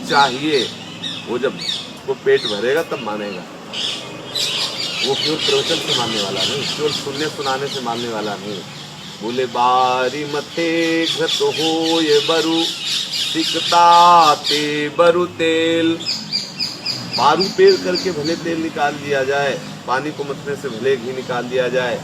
चाहिए, वो जब वो पेट भरेगा तब मानेगा। वो केवल प्रवचन से मानने वाला नहीं, केवल सुनने सुनाने से मानने वाला नहीं। बोले बारी मथे घत हो ये बरु सिकता ते बरु तेल। बारू पेड़ करके भले तेल निकाल दिया जाए, पानी को मथने से भले घी निकाल दिया जाए,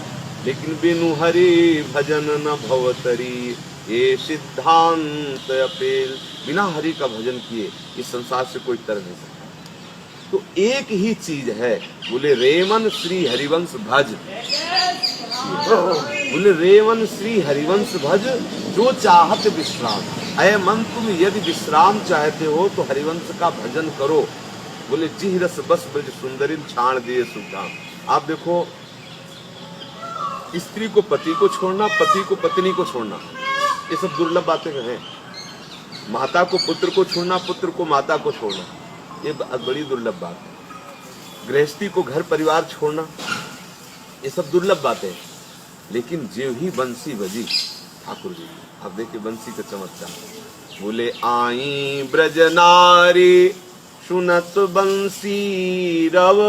लेकिन बिनु हरि भजन न भवतरी ये सिद्धांत अपेल। बिना हरि का भजन किए इस संसार से कोई तर नहीं सकता। तो एक ही चीज है, बोले रेमन श्री हरिवंश भज। बोले रेमन श्री हरिवंश भज जो चाहत विश्राम। अय मन तुम यदि विश्राम चाहते हो तो हरिवंश का भजन करो। बोले जिह रस बस ब्रज सुंदरी छाण दिए सुधाम। आप देखो, स्त्री को पति को छोड़ना, पति को पत्नी को छोड़ना, ये सब दुर्लभ बातें हैं। माता को पुत्र को छोड़ना, पुत्र को माता को छोड़ना, ये बड़ी दुर्लभ बात है। गृहस्थी को घर परिवार छोड़ना, ये सब दुर्लभ बातें हैं। लेकिन जो ही बंसी बजी ठाकुर जी, आप देखिए बंसी का चमत्कार। बोले आई ब्रज नारी सुनत बंसी रव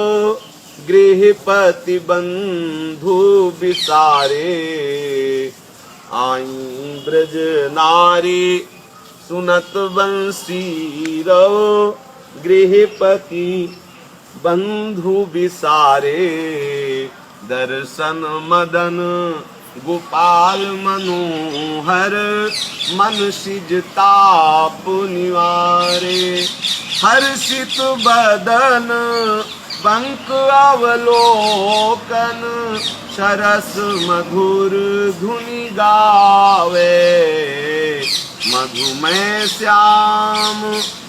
गृहपति बंधु विसारे। आई ब्रज नारी सुनत बंसी रव गृहपति बंधु विसारे। दर्शन मदन गोपाल मनोहर मन सिजताप निवारे। हर्षित बदन पंक अवलोकन सरस मधुर धुनि गावे। मधुमय श्याम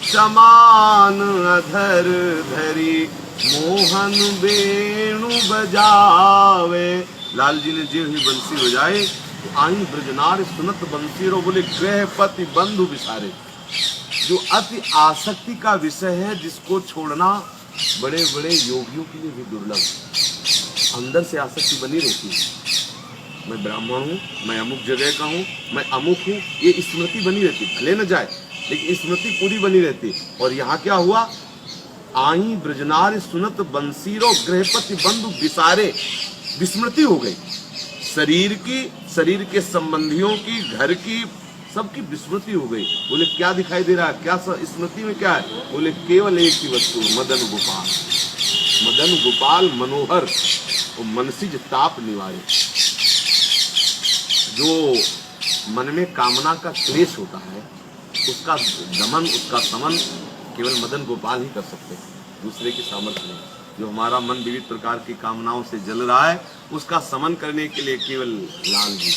समान अधर धरी मोहन वेणु बजावे। लाल जी ने जो ही बंसी बजाए तो आई ब्रजनार सुनत बंसी रो। बोले गृहपति बंधु विसारे, जो अति आसक्ति का विषय है, जिसको छोड़ना बड़े बड़े योगियों के लिए भी दुर्लभ है। अंदर से आसक्ति बनी रहती है, मैं ब्राह्मण हूँ, मैं अमुक जगह का हूँ, मैं अमुक हूँ, ये स्मृति बनी रहती है। भले न जाए लेकिन स्मृति पूरी बनी रहती है। और यहाँ क्या हुआ, आई ब्रजनार सुनत बंसीरो गृहपति बंधु विसारे। विस्मृति हो गई शरीर की, शरीर के संबंधियों की, घर की, सबकी विस्मृति हो गई। बोले क्या दिखाई दे रहा है, क्या स्मृति में क्या है? बोले केवल एक ही वस्तु, मदन गोपाल। मदन गोपाल मनोहर और मनसिज ताप निवारे। जो मन में कामना का क्लेश होता है, उसका दमन, उसका समन केवल मदन गोपाल ही कर सकते हैं, दूसरे की सामर्थ्य नहीं। जो हमारा मन विविध प्रकार की कामनाओं से जल रहा है, उसका समन करने के लिए केवल लाल जी,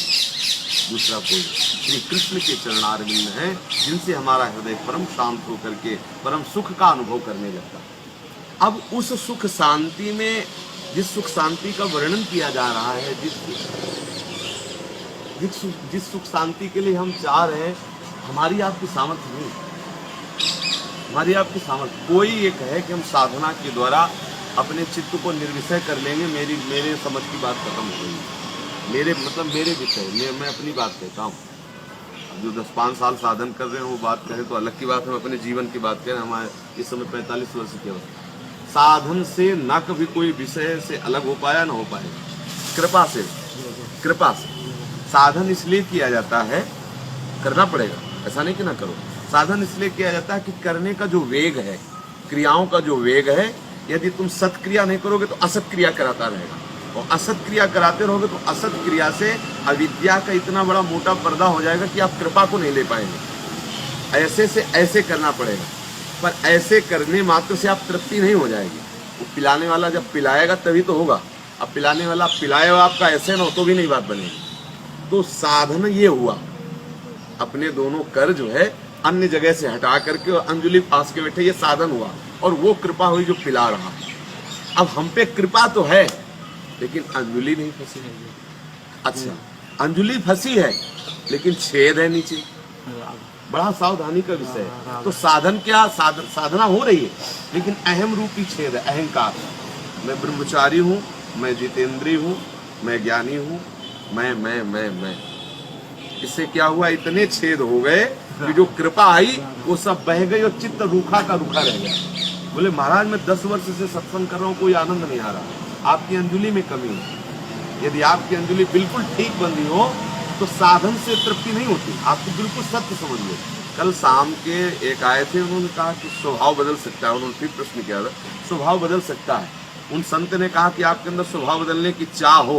दूसरा कोई। श्री कृष्ण के चरणारविंद हैं, जिनसे हमारा हृदय परम शांत होकर के परम सुख का अनुभव करने लगता है। अब उस सुख शांति में, जिस सुख शांति का वर्णन किया जा रहा है, जिस सुख शांति के लिए हम चाह रहे हैं, हमारी आपकी सामर्थ्य नहीं, हमारी आपकी सामर्थ्य। कोई ये कहे कि हम साधना के द्वारा अपने चित्त को निर्विषय कर लेंगे, मेरे समझ की बात खत्म हो गई। मेरे विषय, मैं अपनी बात कहता हूँ। अब जो 10-5 साल साधन कर रहे हैं वो बात करें तो अलग की बात है, हम अपने जीवन की बात करें। हमारे इस समय 45 वर्ष के हो, साधन से न कभी कोई विषय से अलग हो पाया, ना हो पाए। कृपा से साधन इसलिए किया जाता है, करना पड़ेगा, ऐसा नहीं कि ना करो। साधन इसलिए किया जाता है कि करने का जो वेग है, क्रियाओं का जो वेग है, यदि तुम सत्क्रिया नहीं करोगे तो असत क्रिया कराता रहेगा, और असत क्रिया कराते रहोगे तो असत क्रिया से अविद्या का इतना बड़ा मोटा पर्दा हो जाएगा कि आप कृपा को नहीं ले पाएंगे। ऐसे से ऐसे करना पड़ेगा, पर ऐसे करने मात्र से आप तृप्ति नहीं हो जाएगी। वो पिलाने वाला जब पिलाएगा तभी तो होगा। अब पिलाने वाला पिलाएगा आपका ऐसे ना हो तो भी नहीं बात बनेगी। तो साधन ये हुआ, अपने दोनों कर जो है अन्य जगह से हटा करके और अंजलि पास के बैठे, ये साधन हुआ। और वो कृपा हुई जो पिला रहा। अब हम पे कृपा तो है लेकिन अंजलि नहीं फंसी है। अच्छा, अंजलि फंसी है लेकिन छेद है नीचे, बड़ा सावधानी का विषय है। तो साधन क्या, साधना हो रही है लेकिन अहम रूपी छेद है, अहंकार। मैं ब्रह्मचारी हूँ, मैं जितेंद्री हूँ, मैं ज्ञानी हूँ, मैं। इससे क्या हुआ, इतने छेद हो गए कि जो कृपा आई वो सब बह गई और चित्त रूखा का रूखा रह गया। बोले महाराज मैं 10 वर्ष से सत्संग कर रहा हूँ, कोई आनंद नहीं आ रहा। आपकी अंजुलि में कमी है। यदि आपकी अंजुलि बिल्कुल ठीक बंधी हो तो साधन से तृप्ति नहीं होती। आपको बिल्कुल सत्य समझ लो। कल शाम के एक आए थे, उन्होंने कहा कि स्वभाव बदल सकता है। उन्होंने फिर प्रश्न किया था, स्वभाव बदल सकता है। उन संत ने कहा कि आपके अंदर स्वभाव बदलने की चाह हो।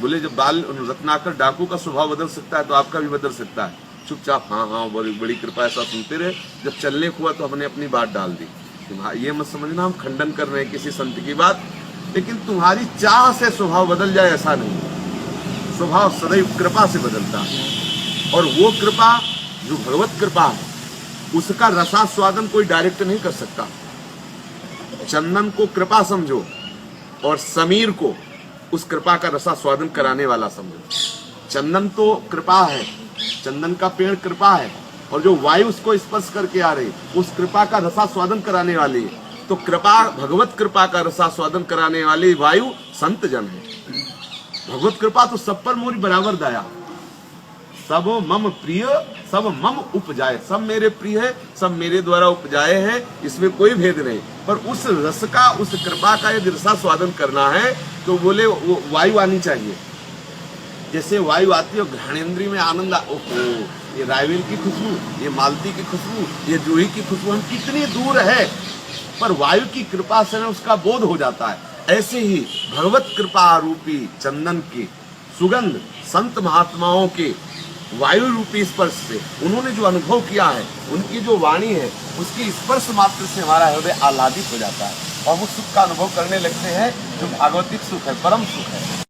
बोले जब बाल रत्नाकर डाकू का स्वभाव बदल सकता है तो आपका भी बदल सकता है। चुपचाप हाँ हाँ बड़ी बड़ी कृपा, ऐसा सुनते रहे। जब चलने को हुआ तो हमने अपनी बात डाल दी। ये मत समझना हम खंडन कर रहे हैं किसी संत की बात, लेकिन तुम्हारी चाह से स्वभाव बदल जाए ऐसा नहीं। स्वभाव सदैव कृपा से बदलता है, और वो कृपा जो भगवत कृपा है उसका रसास्वादन कोई डायरेक्ट नहीं कर सकता। चंदन को कृपा समझो और समीर को उस कृपा का रसास्वादन कराने वाला समझो। चंदन तो कृपा है, चंदन का पेड़ कृपा है, और जो वायु उसको स्पर्श करके आ रही उस कृपा का रसास्वादन कराने वाली है। तो कृपा, भगवत कृपा का रसास्वादन कराने वाली वायु संत जन है। भगवत कृपा तो सब पर मोरी बराबर दया। सब मम प्रिय सब मम उपजाए, सब मेरे प्रिय है, सब मेरे द्वारा उपजाए हैं, इसमें कोई भेद नहीं। पर उस रस का, उस कृपा का यदि रसास्वादन करना है तो बोले वो वायु आनी चाहिए। जैसे वायु आती है घ्राणेन्द्रिय में आनंद, ओहो ये रायविल की खुशबू, ये मालती की खुशबू, ये जूही की खुशबू, हम कितनी दूर है पर वायु की कृपा से उसका बोध हो जाता है। ऐसे ही भगवत कृपा रूपी चंदन की सुगंध संत महात्माओं के वायु रूपी स्पर्श से उन्होंने जो अनुभव किया है, उनकी जो वाणी है उसकी स्पर्श मात्र से हमारा हृदय आह्लादित हो जाता है और वो सुख का अनुभव करने लगते हैं जो भागवतिक सुख है, परम सुख है।